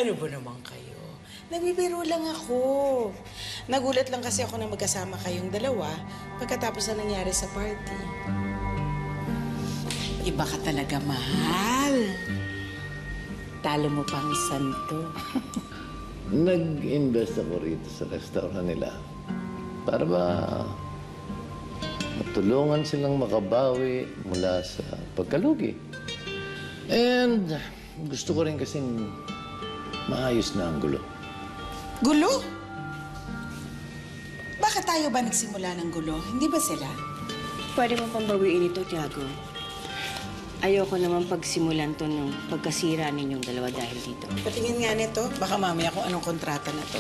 Ano ba naman kayo? Nabibiro lang ako. Nagulat lang kasi ako na magkasama kayong dalawa pagkatapos na nangyari sa party. Iba ka talaga, mahal. Talo mo pang santo. Nag-invest ako rito sa restaurant nila para ba matulungan silang makabawi mula sa pagkalugi. And gusto ko rin kasing maayos na ang gulo. Gulo? Bakit tayo ba nagsimula ng gulo? Hindi ba sila? Pwede mo pang bawiin ito, Tiago. Ayoko naman pagsimulan to ng pagkasira ninyong dalawa dahil dito. Patingin nga nito. Baka mamaya kung anong kontrata na to.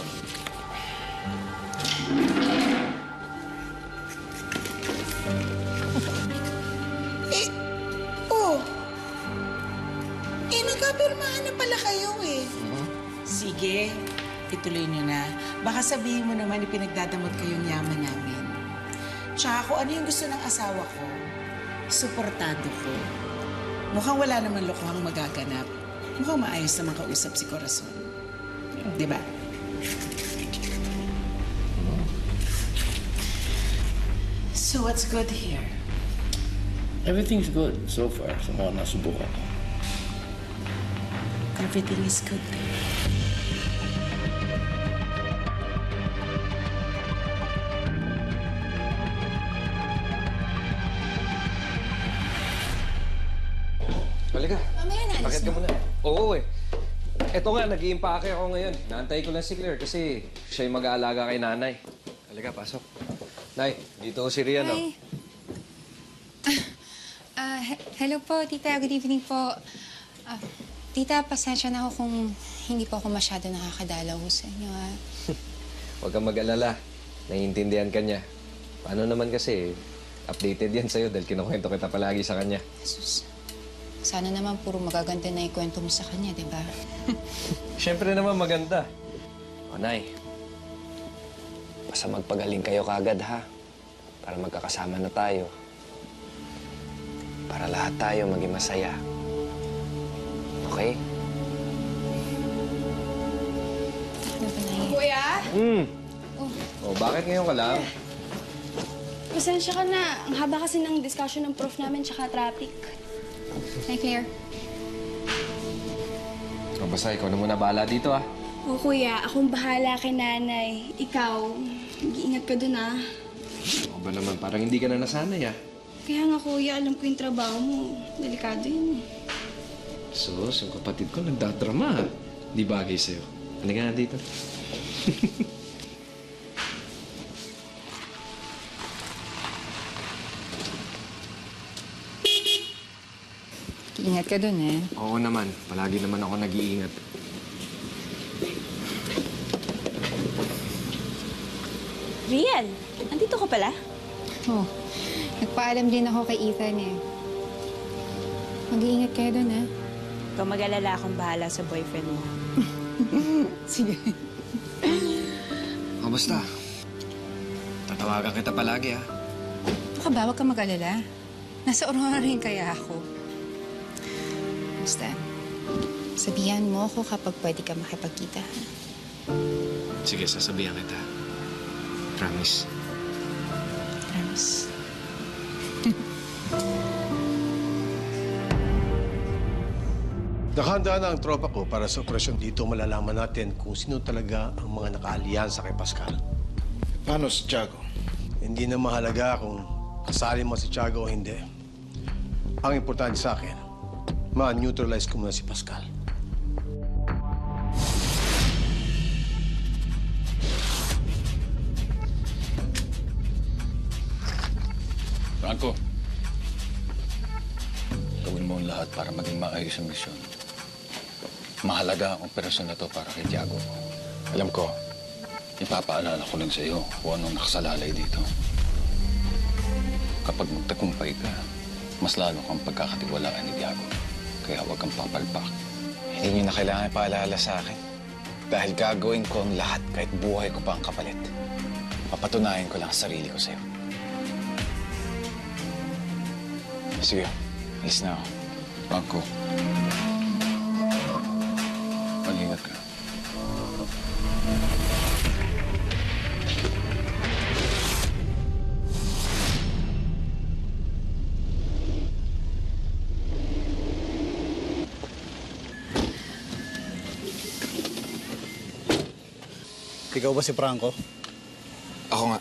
Nagkapirmahan na pala kayo eh. Sige, ituloy niyo na. Baka sabihin mo naman ipinagdadamot kayong yaman namin. Tsaka kung ano yung gusto ng asawa ko, suportado ko. Mukhang wala naman lokohang magaganap. Mukhang maayos naman kausap si Corazon. Di ba? So what's good here? Everything's good so far sa mga nasubukan ko. Everything is good. Halika. Mamaya na, Bakit ka muna? Oo eh. Eto nga, nag-iimpake ako ngayon. Naantay ko lang si Claire kasi siya yung mag-aalaga kay nanay. Halika, pasok. Nay, dito si Rian, no? Hello po, tita. Good evening po. Tita, pasensya na ako kung hindi po ako masyado nakakadalaw sa inyo. Huwag kang mag-alala. Naiintindihan ka niya. Paano naman kasi, updated yan sa'yo dahil kinukwento kita palagi sa kanya. Jesus. Sana naman puro magaganda na ikwento mo sa kanya, di ba? Siyempre naman maganda. O, Nay. Basta magpagaling kayo kagad, ha? Para magkakasama na tayo. Para lahat tayo maging masaya. Okay? Ano ba na yun? Kuya? Oh, bakit ngayon ka lang? Pasensya ka na. Ang haba kasi ng discussion ng prof namin tsaka traffic. Hi, Claire. O, basta ikaw na muna bahala dito, ha? O kuya, akong bahala kay nanay. Ikaw, mag-iingat ka dun ah. O ba naman, parang hindi ka na nasanay, ha? Kaya nga kuya, alam ko yung trabaho mo. Delikado yun eh. Sus, yung kapatid ko nagdadrama, ha? Di bagay sa'yo. Halika na dito. Ingat ka dun, eh. Oo naman. Palagi naman ako nag-iingat. Rian, andito ka pala? Oh, nagpaalam din ako kay Ethan, eh. Mag-iingat kayo dun, eh. Ikaw mag-alala, akong bahala sa boyfriend mo. Sige. O, basta. Tatawagan kita palagi, ha? Baka ba, huwag ka mag-alala. Nasa Aurora rin kaya ako. Basta, sabihan mo ako kapag pwede ka makipagkita. Sige, sasabihan kita. Promise. Promise. Nakahanda na ang tropa ko para sa operasyon dito. Malalaman natin kung sino talaga ang mga naka-alyansa kay Pascal. Paano si Tiago? Hindi na mahalaga kung kasali mo si Tiago o hindi. Ang importante sa akin, ma-neutralize ko muna si Pascal. Franco, gawin mo ang lahat para maging maayos ang misyon. Mahalaga ang operasyon na to para kay Tiago. Alam ko, ipapaalala ko rin sa iyo kung anong nakasalalay dito. Kapag magtagumpay ka, mas lalo kang pagkakatiwalaan ni Tiago. Kaya huwag kang papalpak. Hindi niyo na kailangan ipaalala sa akin. Dahil gagawin ko ang lahat kahit buhay ko pa ang kapalit. Papatunayan ko lang ang sarili ko sa'yo. Sige, alis na ako. Franco, mag-ingat ka. Ikaw ba si Franco? Ako nga.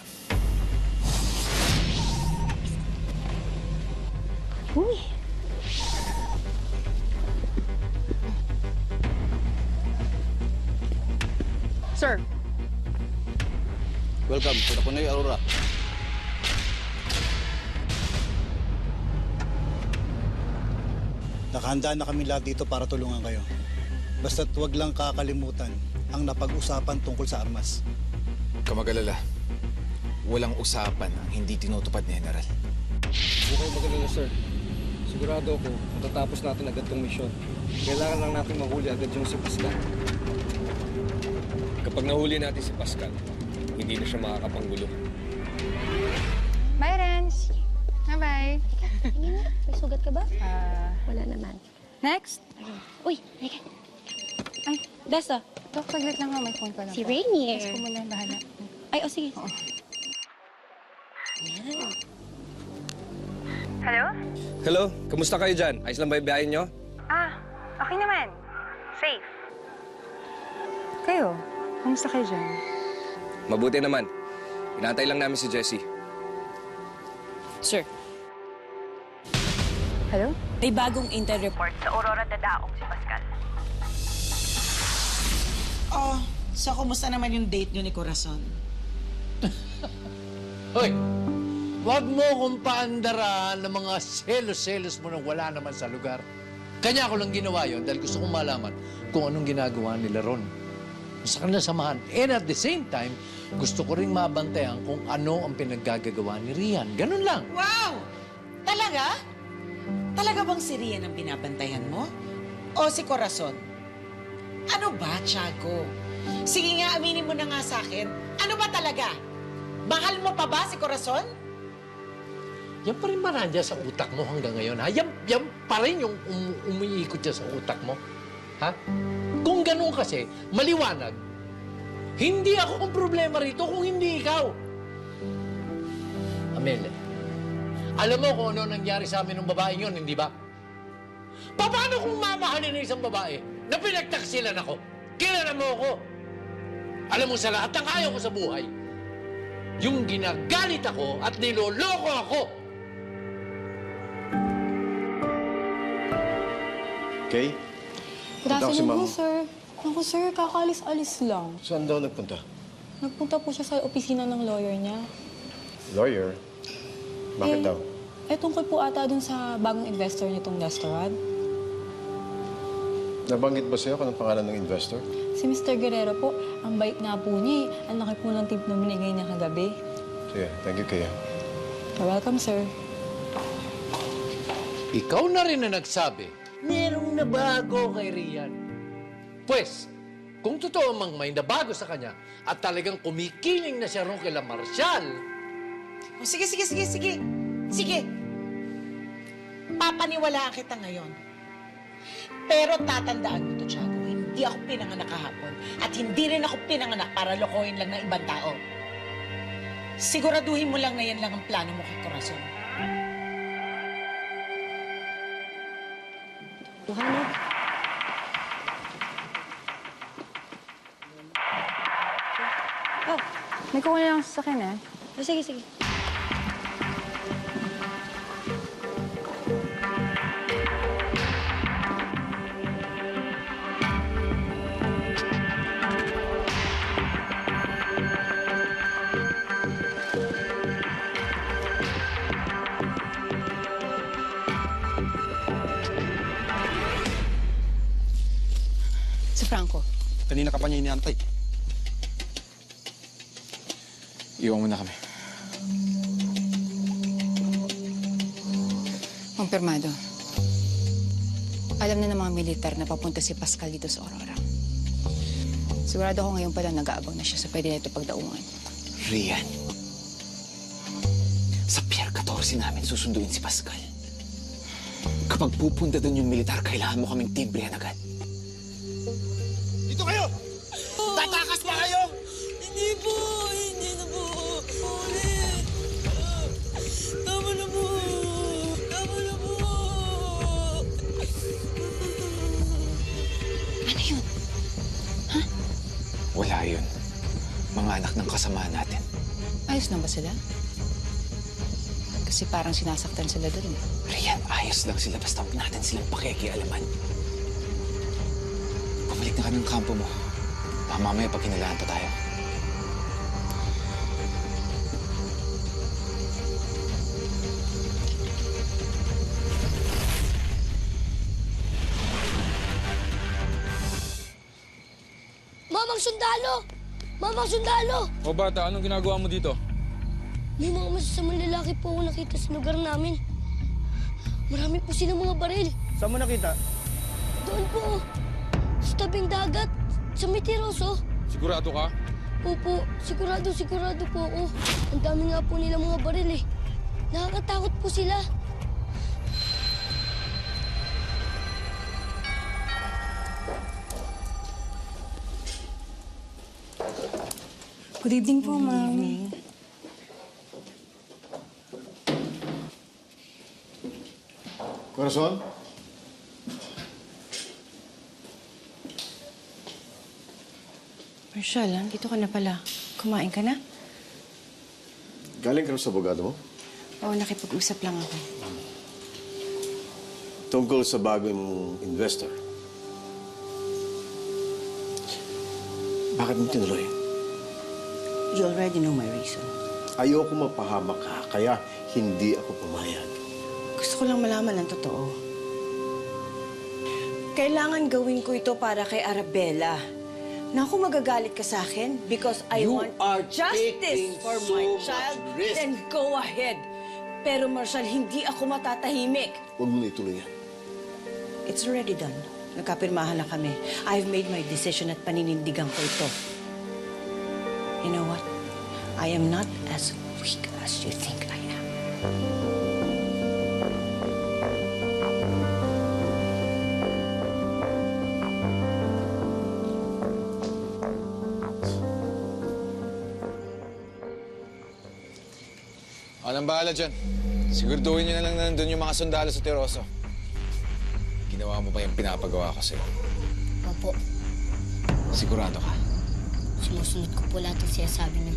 Sir, Welcome to the Punoy Aurora. Nakahanda na kami lahat dito para tulungan kayo. Basta't huwag lang kakalimutan ang napag-usapan tungkol sa armas. Kamagalala. Walang usapan ang hindi tinutupad ni General. Huwag kayo magalala, sir. Sigurado ako, matatapos natin agad tong misyon. Kailangan lang natin mahuli agad yung si Pascal. Kapag nahuli natin si Pascal, hindi na siya makakapanggulo. Bye, Renz. Bye-bye. May sugat ka ba? Ah, Wala naman. next. Uy, halika. Ay, Desa, Dok, saglit lang ha. May phone ko lang. si po. Rainier. Yes, ko muna. Bahala. Ay, oh, sige. Hello, kamusta kayo dyan? Ayos lang ba yung biyahe nyo? Okay naman. Safe. Kayo, kamusta kayo dyan? Mabuti naman. Inantay lang namin si Jessie. sir, Hello? may bagong intel report. Oh, so kumusta naman yung date niyo ni Corazon? Hoy! Huwag mo kong paandaran ng mga selos-selos mo na wala naman sa lugar. Kanya ko lang ginawa yon dahil gusto kong malaman kung anong ginagawa nila ron. Sa kanila samahan. And at the same time, gusto ko ring mabantayan kung ano ang pinaggagawa ni Rian. Ganun lang. Wow! Talaga? Talaga bang si Rian ang binabantayan mo? O si Corazon? Ano ba, Tiago? Sige nga, aminin mo na nga sa akin. Ano ba talaga? Mahal mo pa ba si Corazon? Yan pa rin ba nandiyan sa utak mo hanggang ngayon, ha? Yan pa rin yung umiikot dyan sa utak mo. Ha? Kung ganun kasi, maliwanag, hindi ako ang problema rito kung hindi ikaw. Amel, alam mo kung ano nangyari sa amin ng babaeng yun, hindi ba? Paano kung mamahalin ng isang babae na pinagtaksilan ako? Kilala mo ako. Alam mo, sa lahat ng ayaw ko sa buhay, yung ginagalit ako at niloloko ako. Okay? Good Punta ko si afternoon, Ma'am. sir. Naku, sir, kakaalis-alis lang. Saan daw nagpunta? Nagpunta po siya sa opisina ng lawyer niya. Lawyer? Bakit daw? Tungkol po ata dun sa bagong investor nitong restaurant. Nabanggit ba sa'yo kung anong pangalan ng investor? Si Mr. Guerrero po, ang bait nga po niya eh. Ang laki po ng tip na binigay niya kagabi. Sige, thank you, Kaya. You're welcome, sir. Ikaw na rin na nagsabi, merong nabago kay Rian. Pues, kung totoo mang may nabago sa kanya at talagang kumikiling na siya ron kila Marcial, O, sige. Sige. Papaniwalaan kita ngayon. Pero tatandaan mo to, Tiago, hindi ako pinanganak kahapon at hindi rin ako pinanganak para lokohin lang ng ibang tao. Siguraduhin mo lang na yan lang ang plano mo kay Corazon. Johanna. Oh, may kukunin lang sa akin eh. Oh, sige. Si Franco. Kanina ka pa niya iniantay. Iwan mo na kami. Kumpirmado. Alam na ng mga militar na papunta si Pascal dito sa Aurora. Sigurado ako ngayon pala nag-aabang na siya sa pwede na ito pagdaungan. Rian. Sa Pier 14 namin susunduin si Pascal. Kapag pupunta doon yung militar, kailangan mo kaming tibrehan agad. Dito kayo! Tatakas pa kayo! Hindi na po. Ulit. Tama na po. Ano yun? Wala yun. mga anak ng kasama natin. Ayos na ba sila? Kasi parang sinasaktan sila doon. Rian, ayos lang sila. Basta huwag natin silang pakikialaman. Bumalik na ka ng kampo mo. Baka mamaya pag hinalaan pa tayo. Mamang sundalo! Mamang sundalo! O bata, anong ginagawa mo dito? May mga masasamang lalaki po ako nakita sa lugar namin. Marami po silang mga baril. Saan mo nakita? Doon po, sa tabing dagat, sa Mitiroso. Sigurado ka? Opo, sigurado po ako. Ang dami nga po nilang mga baril eh. Nakakatakot po sila. Good evening po, ma'am. Corazon? Marshall, dito ka na pala. Kumain ka na? Galing ka sa abogado mo? Oo, nakipag-usap lang ako. Tungkol sa bagong investor. Bakit mo tinuloy? You already know my reason. Ayoko mapahamak ka, kaya hindi ako pumayag. Gusto ko lang malaman ang totoo. Kailangan gawin ko ito para kay Arabella. Naku, magagalit ka sa akin because I want justice for my child, then go ahead. Pero Marshall, hindi ako matatahimik. Huwag mo na ituloy yan. It's already done. Nagkapirmahan na kami. I've made my decision at paninindigan ko ito. You know what? I am not as weak as you think I am. Walang bahala dyan. Siguraduhin nyo na lang na nandun yung mga sundalo sa Tiroso. Ginawa mo pa yung pinapagawa ko sa'yo. Opo, Sigurado ka. sumusunod ko po lahat ng sinasabi niyo.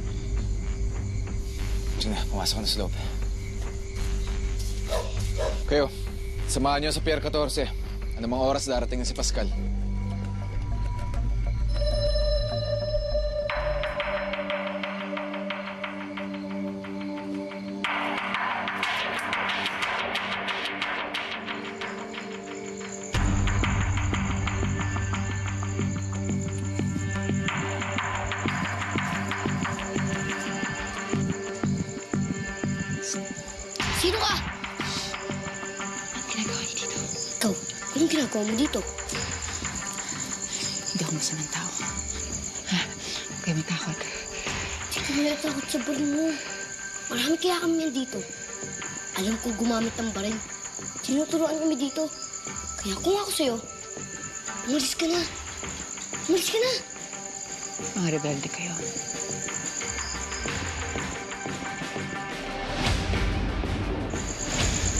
Sige na, pumasok ka na sa loob. Kayo, samahan nyo sa Pier 14. Ano mga oras darating na si Pascal? Sino ka? Anong ginagawa niyo dito? Ikaw, anong ginagawa mo dito? Hindi ako masamang tao. Ha? Huwag kayo matakot. Hindi ka natakot sa baril mo. Marami kaya kami yan dito. Alam ko gumamit ng baril. Tinuturuan kami dito. Kaya kung ako sa'yo, umalis ka na. Umalis ka na. Mga rebelde kayo.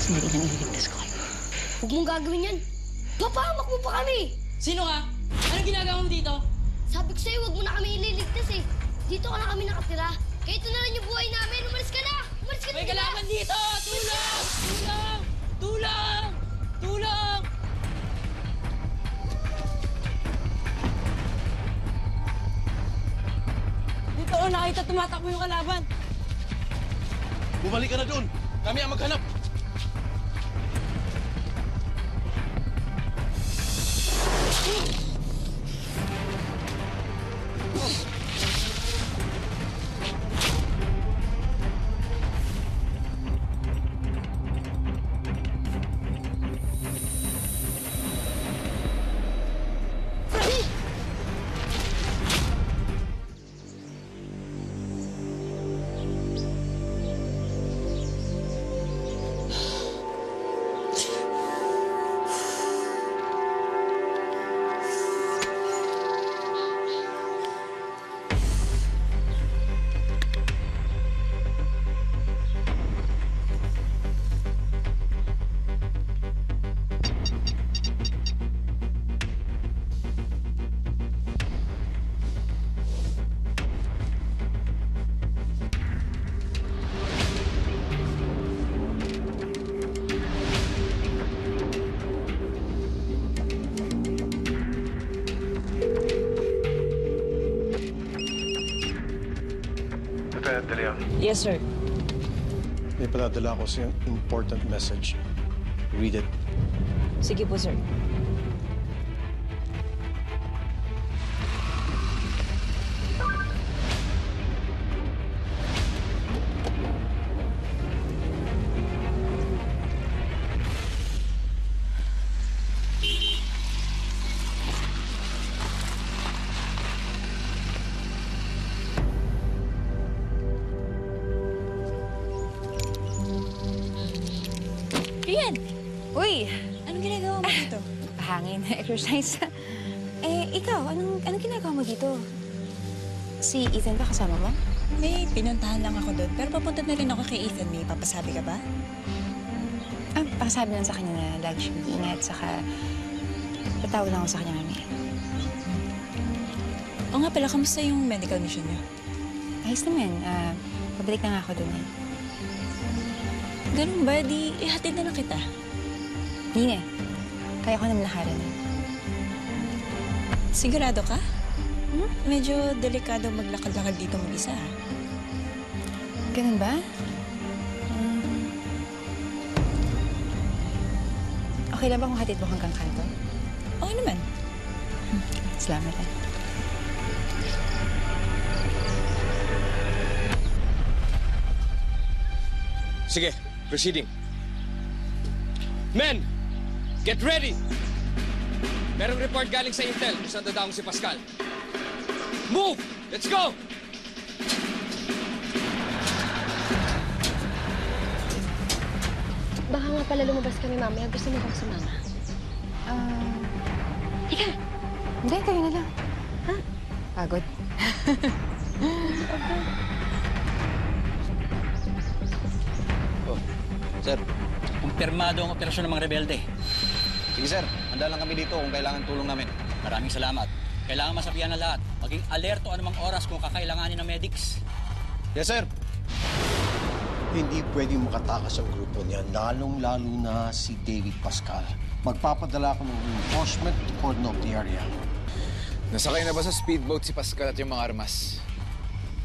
Sandali lang ililigtas ko kayo. Huwag mong gagawin yan. Papahamak mo pa kami. Sino ka? Anong ginagawa mo dito? Sabi ko sa'yo, huwag mo na kami ililigtas eh. Dito ka na kami nakatira. Kaya ito na lang yung buhay namin. Umalis ka na! Umalis ka na! May kalaban dito! Tulong! Tulong! Tulong! Tulong! Dito ko nakita tumatakbo yung kalaban. Bumalik ka na doon! Kami ang maghanap! De Leon, Yes, sir. may padadala ko sa important message. Read it. Sige po, sir. Rian! Uy! Anong ginagawa mo dito? Hangin. Exercise. Ikaw, anong ginagawa mo dito? Si Ethan ba kasama mo? May pinuntahan lang ako doon. Pero papunta na rin ako kay Ethan. May papasabi ka ba? Pasabi lang sa kanya na lagi siyang ingat, saka patawag lang ako sa kanya kami. O nga pala, kamusta yung medical mission niyo? Ayos naman. Pabalik na nga ako doon eh. Ganun ba? Di ihatid na lang kita. Hindi na. Kaya ko naman nakaran eh. Sigurado ka? Medyo delikado maglakad-lakad dito mag-isa. Ganun ba? Okay lang ba kung hatid mo hanggang kanto? Oo naman. Salamat ah. Sige, proceeding. Men! Get ready! Merong report galing sa Intel kung saan dadaong si Pascal. Move! Let's go! Baka nga pala lumabas kami mamaya. Gusto mo bang sumama? Ika! Hindi, kayo na lang. Ha? Pagod. Sir, kumpirmado ang operasyon ng mga rebelde. Sige sir, handa lang kami dito kung kailangan tulong namin. Maraming salamat. Kailangan masabihan ng lahat. Maging alerto anumang oras kung kakailanganin ng medics. Yes, sir. Hindi pwedeng makatakas ang grupo niya, lalong-lalo na si David Pascal. Magpapadala ako ng reinforcement to cordon off the area. Nasakay na ba sa speedboat si Pascal at yung mga armas?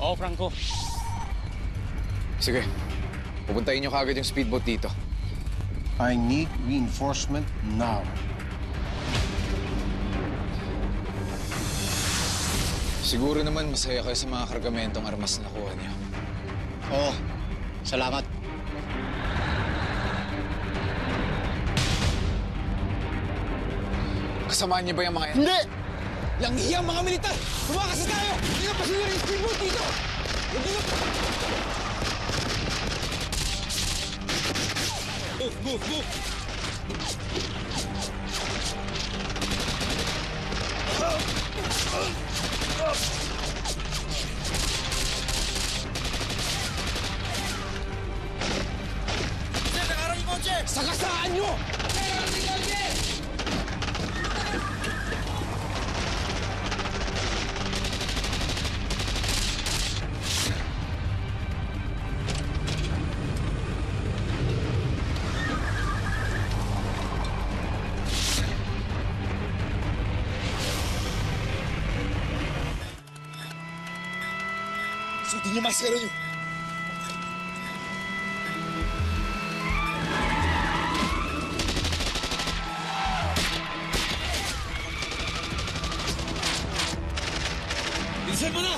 Oo, Franco. Sige, pupuntahin niyo kaagad yung speedboat dito. I need reinforcement now. Siguro naman masaya kayo sa mga kargamentong armas na nakuha niyo. Oo, salamat. Kasamaan niyo ba yung mga yan? Hindi! Langhiyang mga militar! Tumakas na tayo! Hindi na pasunod yung speedboat dito! Hindi na... Move! Sir, nakarang yung kotse! Sakasaan niyo! Nakarang yung kotse! Suotin niyo maskara niyo! Bilisan mo na!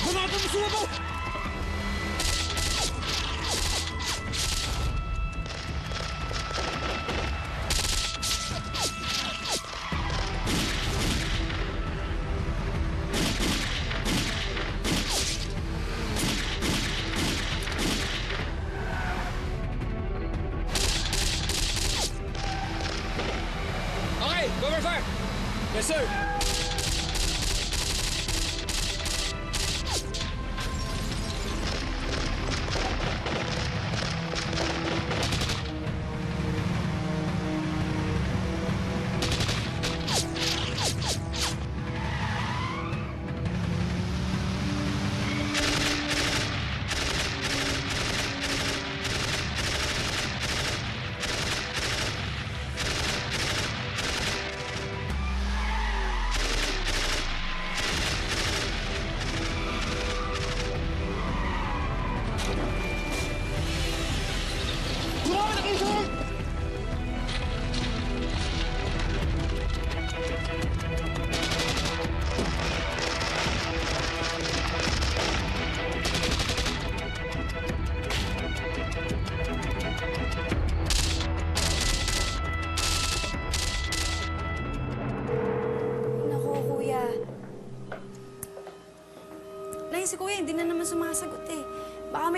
Hanapin mo sila po! Okay, cover fire! Yes, sir!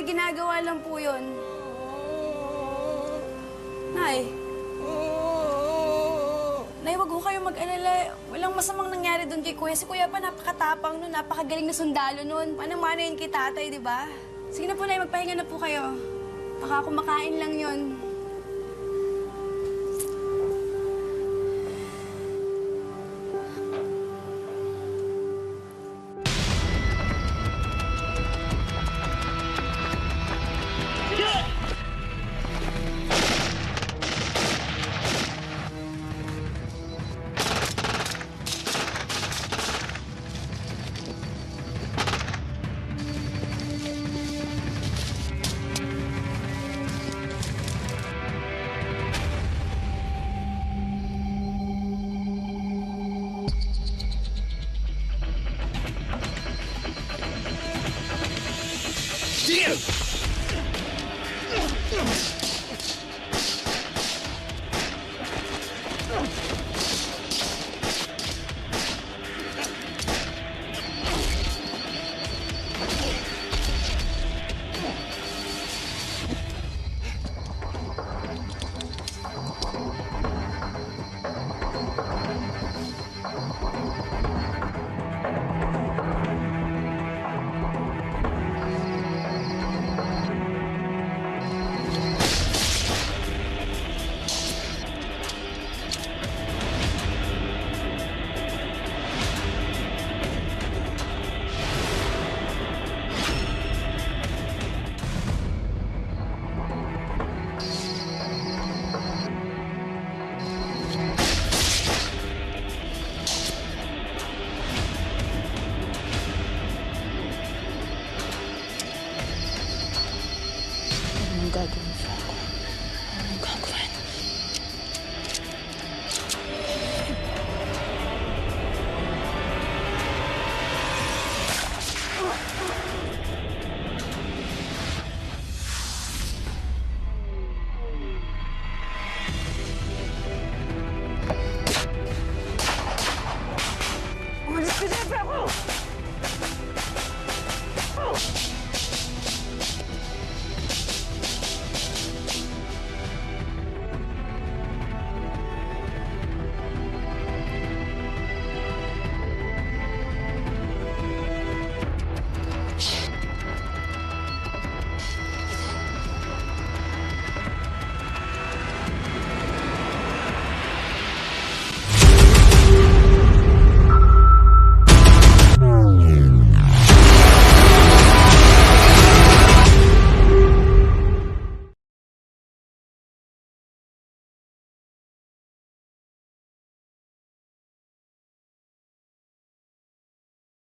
may ginagawa lang po yun. Nay. Nay, wag ho kayo mag-alala. Walang masamang nangyari doon kay Kuya. Si Kuya pa napakatapang nun, napakagaling na sundalo nun. Manang-manayin kay tatay, di ba? Sige na po, Nay, magpahinga na po kayo. Baka kumakain lang yun. Anong gagawin